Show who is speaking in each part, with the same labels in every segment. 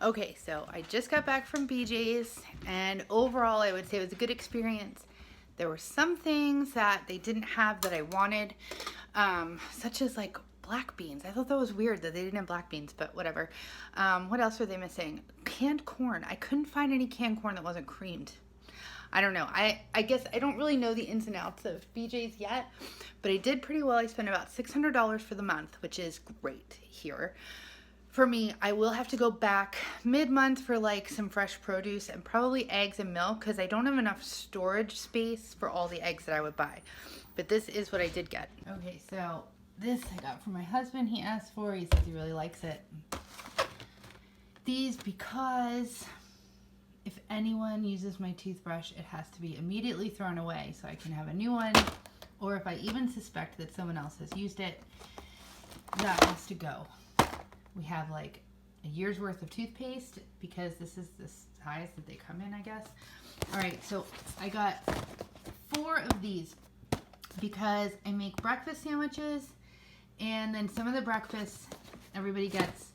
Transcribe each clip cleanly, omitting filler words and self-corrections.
Speaker 1: Okay, so I just got back from BJ's, and overall, I would say it was a good experience. There were some things that they didn't have that I wanted, such as like black beans. I thought that was weird that they didn't have black beans, but whatever. What else were they missing? Canned corn. I couldn't find any canned corn that wasn't creamed. I don't know. I guess I don't really know the ins and outs of BJ's yet, but I did pretty well. I spent about $600 for the month, which is great here. For me, I will have to go back mid-month for like some fresh produce and probably eggs and milk because I don't have enough storage space for all the eggs that I would buy. But this is what I did get. Okay, so this I got from my husband. He asked for, he says he really likes it. These because if anyone uses my toothbrush, it has to be immediately thrown away so I can have a new one. Or if I even suspect that someone else has used it, that has to go. We have like a year's worth of toothpaste because this is the size that they come in, I guess. All right, so I got 4 of these because I make breakfast sandwiches, and then some of the breakfasts, everybody gets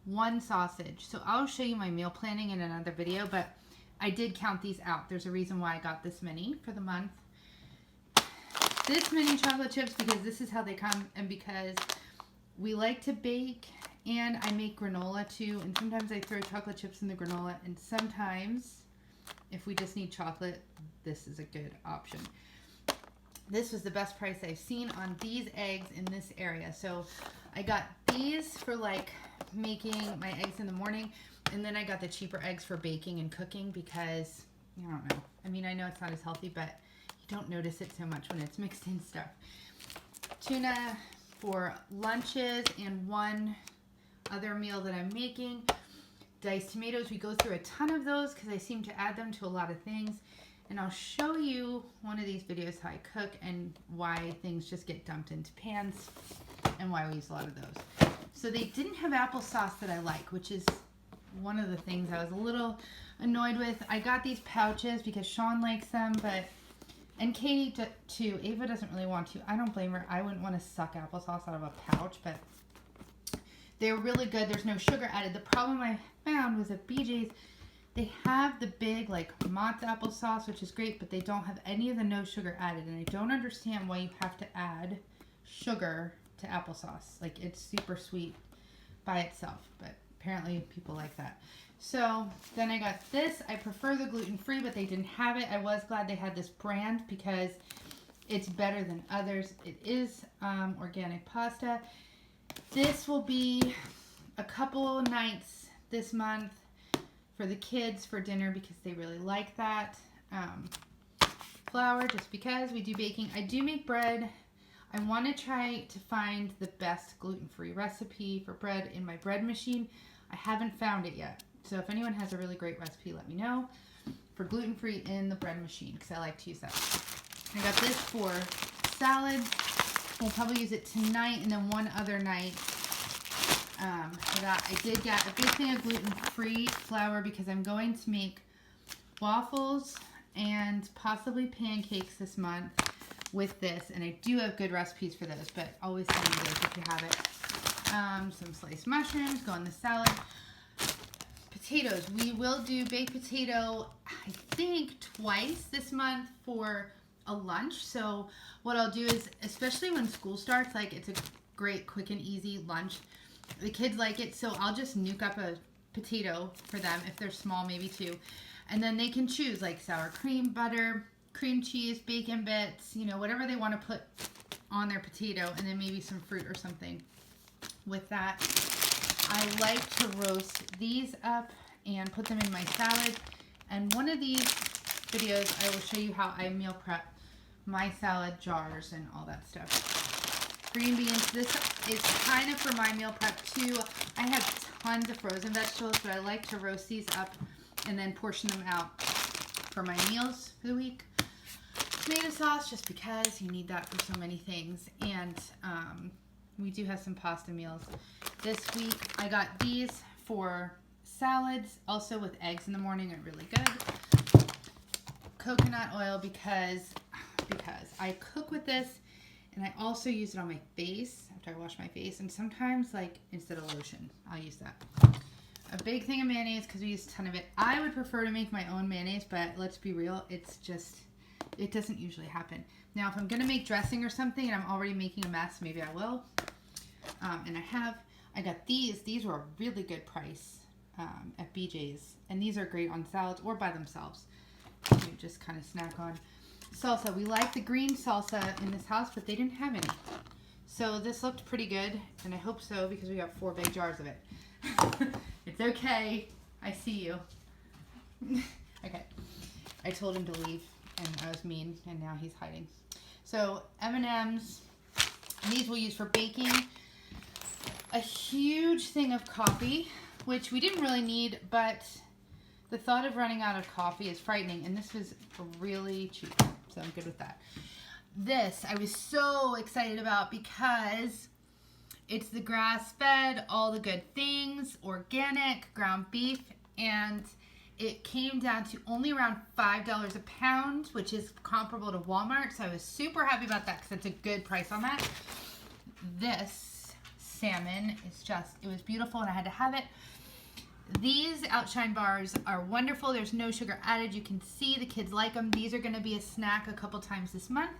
Speaker 1: 1 sausage. So I'll show you my meal planning in another video, but I did count these out. There's a reason why I got this many for the month. This many chocolate chips because this is how they come, and because we like to bake. And I make granola too, and sometimes I throw chocolate chips in the granola, and sometimes, if we just need chocolate, this is a good option. This was the best price I've seen on these eggs in this area. So I got these for like making my eggs in the morning, and then I got the cheaper eggs for baking and cooking because, I don't know. I mean, I know it's not as healthy, but you don't notice it so much when it's mixed in stuff. Tuna for lunches and 1 other meal that I'm making. Diced tomatoes, we go through a ton of those because I seem to add them to a lot of things, and I'll show you one of these videos how I cook and why things just get dumped into pans and why we use a lot of those. So they didn't have applesauce that I like, which is one of the things I was a little annoyed with. I got these pouches because Sean likes them, and Katie too. Ava doesn't really want to. I don't blame her. I wouldn't want to suck applesauce out of a pouch, but they're really good. There's no sugar added. The problem I found was at BJ's, they have the big like Mott's applesauce, which is great, but they don't have any of the no sugar added. And I don't understand why you have to add sugar to applesauce. Like, it's super sweet by itself, but apparently people like that. So then I got this. I prefer the gluten-free, but they didn't have it. I was glad they had this brand because it's better than others. It is organic pasta. This will be a couple nights this month for the kids for dinner because they really like that. Flour, just because we do baking. I do make bread. I want to try to find the best gluten-free recipe for bread in my bread machine. I haven't found it yet. So if anyone has a really great recipe, let me know for gluten-free in the bread machine because I like to use that. I got this for salad. We'll probably use it tonight and then one other night. For that, I did get a big thing of gluten-free flour because I'm going to make waffles and possibly pancakes this month with this. And I do have good recipes for those, but always send me those if you have it. Some sliced mushrooms go on the salad. Potatoes. We will do baked potato, I think, twice this month for a lunch. So what I'll do is, especially when school starts, like, it's a great quick and easy lunch. The kids like it, so I'll just nuke up a potato for them if they're small, maybe 2, and then they can choose like sour cream, butter, cream cheese, bacon bits, whatever they want to put on their potato, and then maybe some fruit or something. With that, I like to roast these up and put them in my salad, and one of these videos I will show you how I meal prep my salad jars and all that stuff. Green beans, this is kind of for my meal prep too. I have tons of frozen vegetables, but I like to roast these up and then portion them out for my meals for the week. Tomato sauce, just because you need that for so many things. And we do have some pasta meals. This week I got these for salads, also with eggs in the morning are really good. Coconut oil because I cook with this. And I also use it on my face after I wash my face. And sometimes, like, instead of lotion, I'll use that. a big thing of mayonnaise because we use a ton of it. I would prefer to make my own mayonnaise, but let's be real, it doesn't usually happen. Now, if I'm going to make dressing or something and I'm already making a mess, maybe I will. And I got these. These were a really good price at BJ's. And these are great on salads or by themselves. You just kind of snack on. Salsa. We like the green salsa in this house, but they didn't have any. So this looked pretty good, and I hope so because we got 4 big jars of it. It's okay. I see you. Okay. I told him to leave, and I was mean, and now he's hiding. So M&Ms, and these we'll use for baking. A huge thing of coffee, which we didn't really need, but the thought of running out of coffee is frightening, and this was really cheap, so I'm good with that. This I was so excited about because it's the grass-fed, all the good things, organic, ground beef, and it came down to only around $5 a pound, which is comparable to Walmart, so I was super happy about that because it's a good price on that. This salmon is just, it was beautiful and I had to have it. These Outshine bars are wonderful. There's no sugar added. You can see the kids like them. These are going to be a snack a couple times this month.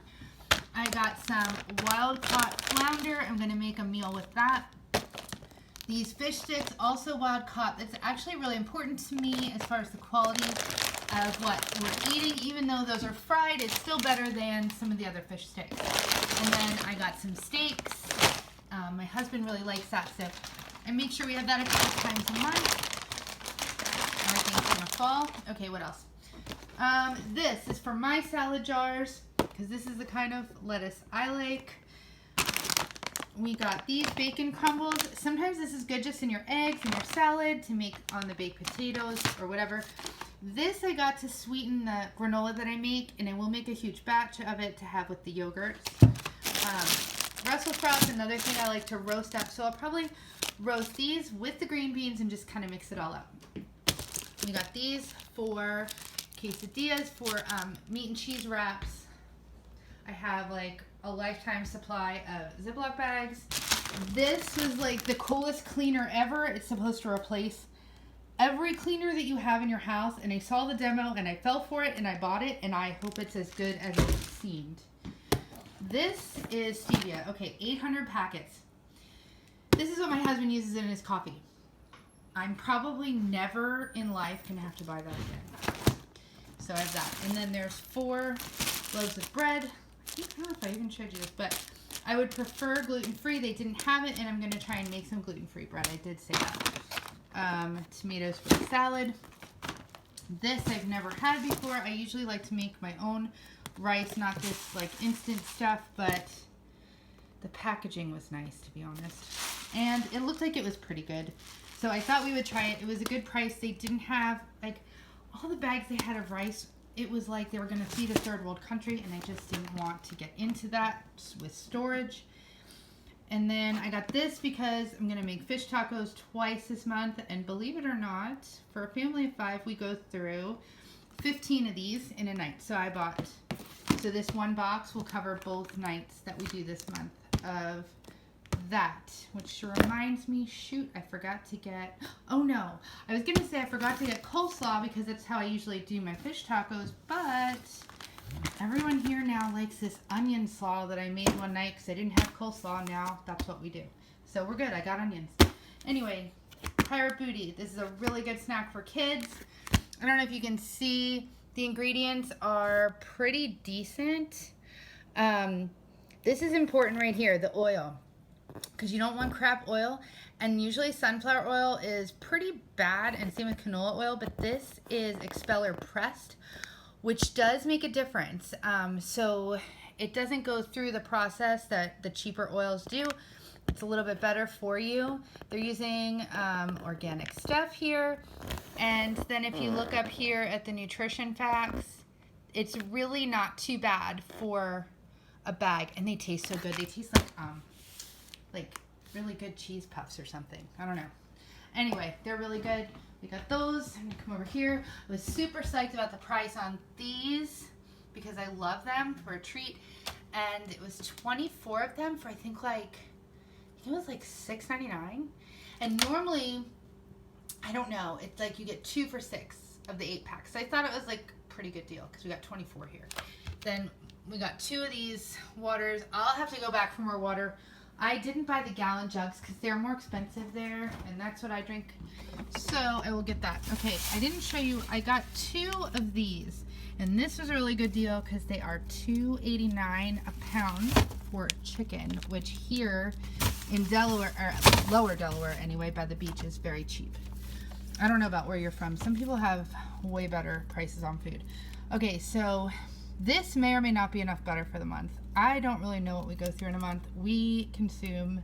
Speaker 1: I got some wild caught flounder. I'm going to make a meal with that. These fish sticks, also wild caught. That's actually really important to me as far as the quality of what we're eating. Even though those are fried, it's still better than some of the other fish sticks. And then I got some steaks. My husband really likes that, so I make sure we have that a couple times a month. Everything's gonna fall. Okay, what else? This is for my salad jars, because this is the kind of lettuce I like. We got these bacon crumbles. Sometimes this is good just in your eggs and your salad to make on the baked potatoes or whatever. This I got to sweeten the granola that I make, and I will make a huge batch of it to have with the yogurt. Brussels sprouts, another thing I like to roast up, so I'll probably roast these with the green beans and just kind of mix it all up. We got these for quesadillas, for meat and cheese wraps. I have like a lifetime supply of Ziploc bags. This was like the coolest cleaner ever. It's supposed to replace every cleaner that you have in your house, and I saw the demo and I fell for it and I bought it, and I hope it's as good as it seemed. This is stevia. Okay, 800 packets. This is what my husband uses in his coffee. I'm probably never in life gonna have to buy that again. So I have that. And then there's 4 loaves of bread. I don't know if I even showed you this, but I would prefer gluten-free. They didn't have it, and I'm gonna try and make some gluten-free bread. I did say that. Tomatoes for the salad. This I've never had before. I usually like to make my own rice, not this like instant stuff, but the packaging was nice, to be honest. And it looked like it was pretty good. So I thought we would try it. It was a good price. They didn't have, like, all the bags they had of rice, it was like they were going to feed a third world country, and I just didn't want to get into that with storage. And then I got this because I'm going to make fish tacos twice this month, and believe it or not, for a family of 5, we go through 15 of these in a night. So I bought, so this one box will cover both nights that we do this month of that, which reminds me, shoot, I forgot to get, oh no, I was gonna say I forgot to get coleslaw because that's how I usually do my fish tacos, but everyone here now likes this onion slaw that I made one night because I didn't have coleslaw. Now that's what we do, so we're good. I got onions. Anyway, Pirate Booty, this is a really good snack for kids. I don't know if you can see, the ingredients are pretty decent. This is important right here, the oil, because you don't want crap oil, and usually sunflower oil is pretty bad, and same with canola oil, but this is expeller pressed, which does make a difference. So it doesn't go through the process that the cheaper oils do. It's a little bit better for you. They're using organic stuff here, and then if you look up here at the nutrition facts, it's really not too bad for a bag, and they taste so good. They taste like really good cheese puffs or something. I don't know. Anyway, they're really good. We got those. I'm gonna come over here. I was super psyched about the price on these because I love them for a treat, and it was 24 of them for I think it was like $6.99. And normally I don't know. It's like you get 2 for $6 of the 8-pack. So I thought it was like a pretty good deal because we got 24 here. Then we got 2 of these waters. I'll have to go back for more water. I didn't buy the gallon jugs because they're more expensive there, and that's what I drink. So I will get that. Okay, I didn't show you. I got 2 of these, and this was a really good deal because they are $2.89 a pound for chicken, which here in Delaware, or lower Delaware anyway, by the beach is very cheap. I don't know about where you're from. Some people have way better prices on food. Okay, so this may or may not be enough butter for the month. I don't really know what we go through in a month. We consume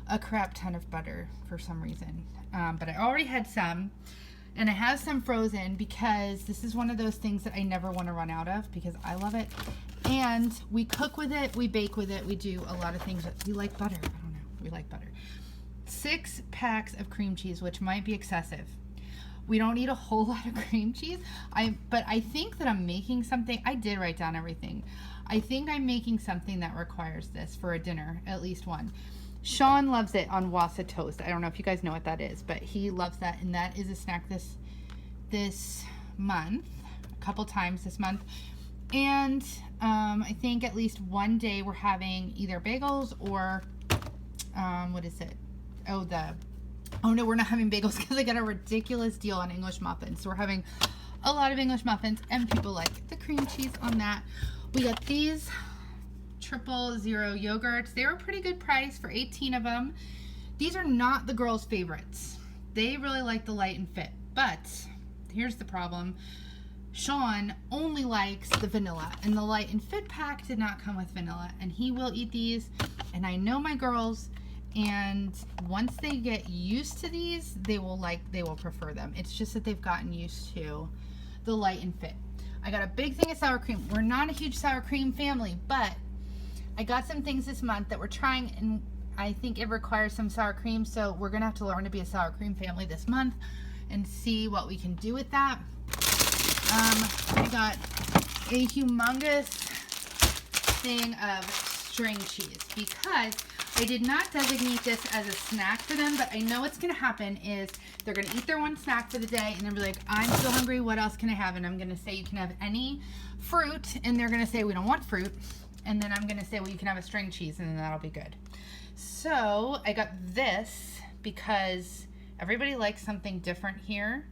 Speaker 1: a crap ton of butter for some reason. But I already had some, and I have some frozen because this is one of those things that I never want to run out of because I love it. And we cook with it, we bake with it, we do a lot of things. We like butter. I don't know. We like butter. 6 packs of cream cheese, which might be excessive. We don't need a whole lot of cream cheese. But I think that I'm making something. I did write down everything. I think I'm making something that requires this for a dinner, at least one. Sean loves it on wassa toast. I don't know if you guys know what that is, but he loves that, and that is a snack this month, a couple times this month. And I think at least one day we're having either bagels or what is it? Oh no, we're not having bagels because I got a ridiculous deal on English muffins. So we're having a lot of English muffins, and people like the cream cheese on that. We got these 000 yogurts. They were a pretty good price for 18 of them. These are not the girls' favorites. They really like the light and fit. But here's the problem. Sean only likes the vanilla, and the light and fit pack did not come with vanilla, and he will eat these. And I know my girls, and once they get used to these, they will prefer them. It's just that they've gotten used to the light and fit. I got a big thing of sour cream. We're not a huge sour cream family, but I got some things this month that we're trying, and I think it requires some sour cream, so we're gonna have to learn to be a sour cream family this month and see what we can do with that. I got a humongous thing of string cheese because I did not designate this as a snack for them, but I know what's going to happen is they're going to eat their one snack for the day, and they'll be like, I'm still hungry, what else can I have? And I'm going to say, you can have any fruit, and they're going to say, we don't want fruit. And then I'm going to say, well, you can have a string cheese, and then that'll be good. So I got this because everybody likes something different here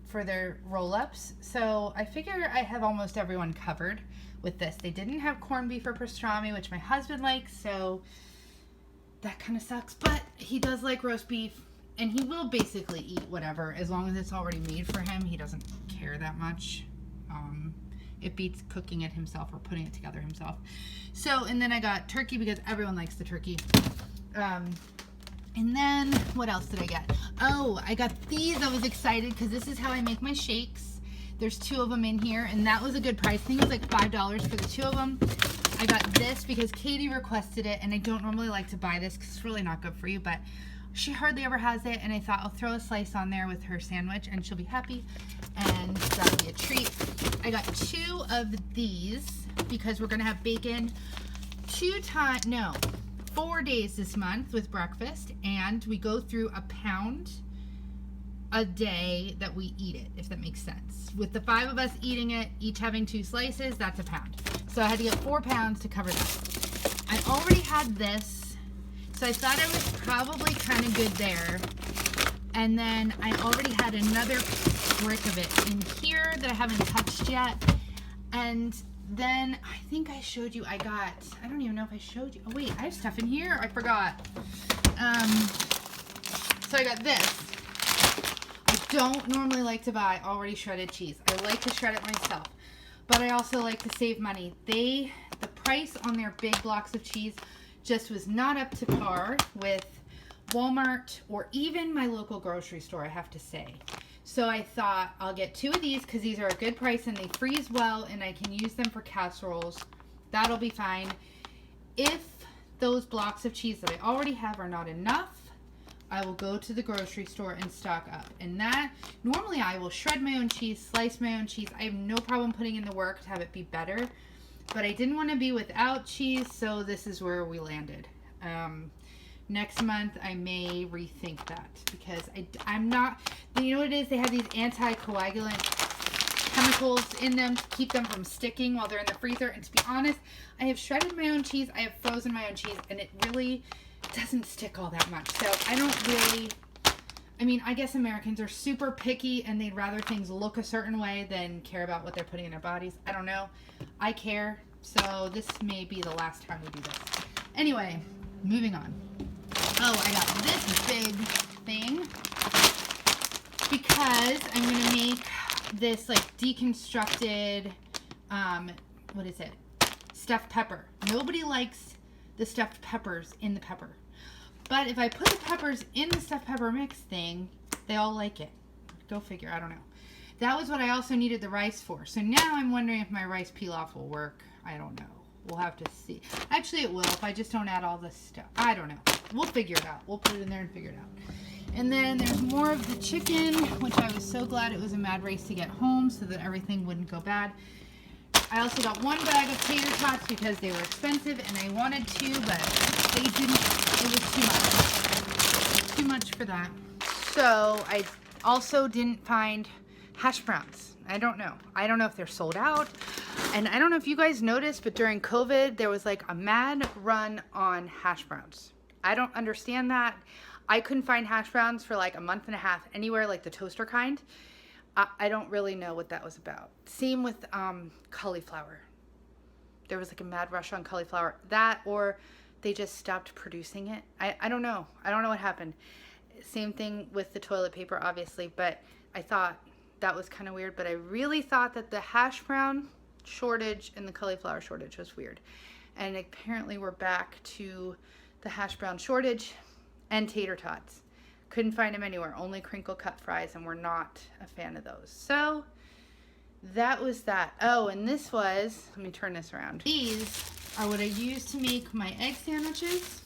Speaker 1: for their roll-ups. So I figure I have almost everyone covered with this. They didn't have corned beef or pastrami, which my husband likes, so that kind of sucks. But he does like roast beef, and he will basically eat whatever as long as it's already made for him. He doesn't care that much. It beats cooking it himself or putting it together himself. So, and then I got turkey because everyone likes the turkey. And then what else did I get? Oh, I got these. I was excited because this is how I make my shakes. There's 2 of them in here, and that was a good price. I think it was like $5 for the 2 of them. I got this because Katie requested it, and I don't normally like to buy this because it's really not good for you, but she hardly ever has it, and I thought I'll throw a slice on there with her sandwich, and she'll be happy, and that'll be a treat. I got 2 of these because we're going to have bacon 4 days this month with breakfast, and we go through a pound a day that we eat it, if that makes sense. With the 5 of us eating it, each having 2 slices, that's a pound. So I had to get 4 pounds to cover that. I already had this, so I thought I was probably kind of good there. And then I already had another brick of it in here that I haven't touched yet. And then I think I showed you, I don't even know if I showed you. Oh wait, I have stuff in here. I forgot. So I got this. I don't normally like to buy already shredded cheese. I like to shred it myself, but I also like to save money. The price on their big blocks of cheese just was not up to par with Walmart or even my local grocery store, I have to say. So I thought I'll get 2 of these because these are a good price and they freeze well and I can use them for casseroles. That'll be fine. If those blocks of cheese that I already have are not enough, I will go to the grocery store and stock up. And that, normally I will shred my own cheese, slice my own cheese. I have no problem putting in the work to have it be better. But I didn't want to be without cheese, so this is where we landed. next month I may rethink that because I'm not, you know what it is? They have these anticoagulant chemicals in them to keep them from sticking while they're in the freezer. And to be honest, I have shredded my own cheese, I have frozen my own cheese, and it really doesn't stick all that much. So I don't really, I mean, I guess Americans are super picky and they'd rather things look a certain way than care about what they're putting in their bodies. I don't know. I care. So this may be the last time we do this. Anyway, moving on. Oh, I got this big thing because I'm going to make this like deconstructed, what is it? Stuffed pepper. Nobody likes the stuffed peppers in the pepper. But if I put the peppers in the stuffed pepper mix thing, they all like it. Go figure, I don't know. That was what I also needed the rice for. So now I'm wondering if my rice pilaf will work. I don't know. We'll have to see. Actually, it will if I just don't add all this stuff. I don't know. We'll figure it out. We'll put it in there and figure it out. And then there's more of the chicken, which I was so glad it was a mad race to get home so that everything wouldn't go bad. I also got one bag of tater tots because they were expensive and I wanted to, but they didn't, it was too much. Too much for that. So I also didn't find hash browns. I don't know. I don't know if they're sold out. And I don't know if you guys noticed, but during COVID, there was like a mad run on hash browns. I don't understand that. I couldn't find hash browns for like a month and a half anywhere, like the toaster kind. I don't really know what that was about. Same with cauliflower. There was like a mad rush on cauliflower. That, or they just stopped producing it. I don't know. I don't know what happened. Same thing with the toilet paper, obviously, but I thought that was kind of weird. But I really thought that the hash brown shortage and the cauliflower shortage was weird. And apparently we're back to the hash brown shortage and tater tots. Couldn't find them anywhere, only crinkle cut fries, and we're not a fan of those. So that was that. Oh, and this was, let me turn this around. These are what I use to make my egg sandwiches.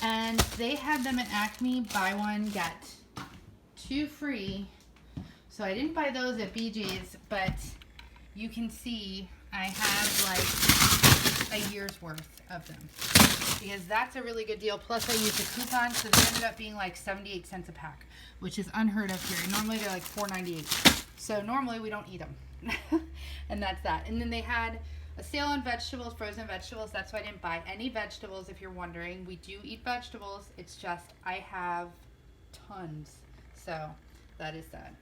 Speaker 1: And they had them at Acme, buy one, get two free. So I didn't buy those at BJ's, but you can see I have like a year's worth of them. Because that's a really good deal. Plus I used a coupon, so they ended up being like 78 cents a pack, which is unheard of here. Normally they're like $4.98. So normally we don't eat them. And that's that. And then they had a sale on vegetables, frozen vegetables. That's why I didn't buy any vegetables, if you're wondering. We do eat vegetables. It's just I have tons. So that is that.